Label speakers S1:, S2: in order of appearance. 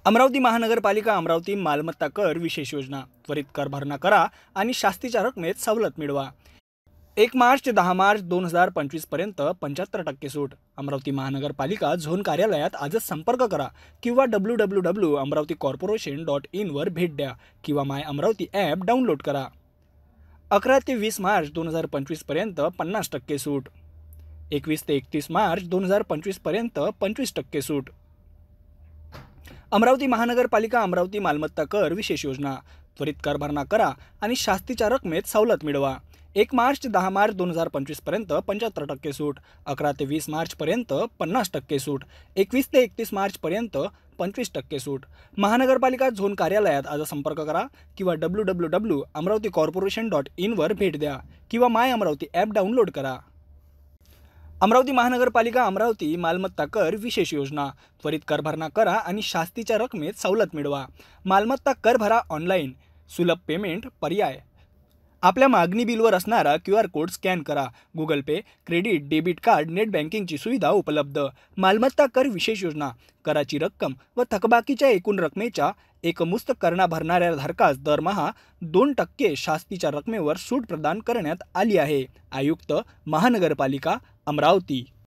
S1: अमरावती महानगरपालिका अमरावती मालमत्ता कर विशेष योजना त्वरित कर भरणा करा आणि शास्तीच्या रकमेत सवलत मिळवा। 1 मार्च ते 10 मार्च 2025 पर्यंत 75% सूट। अमरावती महानगरपालिका झोन कार्यालयात आजच संपर्क करा किंवा www.amravaticorporation.in वर भेट द्या किंवा माय अमरावती ॲप डाउनलोड करा। 11 ते 20 मार्च 2025 पर्यंत 50% सूट। 21 ते 31 मार्च 2025 पर्यंत 25% सूट। अमरावती महानगरपालिका अमरावती मालमत्ता कर विशेष योजना त्वरित कर भरणा करा आणि शास्तीच्या रकमेत सवलत मिळवा। 1 मार्च ते 10 मार्च 2025 पर्यंत 75% सूट। 11 ते 20 मार्च पर्यंत 50% सूट। 21 ते 31 मार्च पर्यंत 25% सूट। महानगरपालिका झोन कार्यालयात आज संपर्क करा किंवा www.amravaticorporation.in वर भेट द्या किंवा माय अमरावती ॲप डाउनलोड करा। अमरावती महानगरपालिका अमरावती मालमत्ता कर विशेष योजना त्वरित कर भरणा करा आणि शास्तीच्या रकमेत सवलत मिळवा। मालमत्ता कर भरा ऑनलाईन, सुलभ पेमेंट पर्याय। आपल्या मागणी बिलवर असणारा QR कोड स्कॅन करा। गुगल पे, क्रेडिट, डेबिट कार्ड, नेट बँकिंगची सुविधा उपलब्ध। मालमत्ता कर विशेष योजना कराची रक्कम व थकबाकीच्या एकूण रकमेच्या एकमुस्त करना भरणाऱ्या धारकास दरमहा 2% शास्तीच्या रकमेवर सूट प्रदान करण्यात आली आहे। आयुक्त महानगरपालिका अमरावती।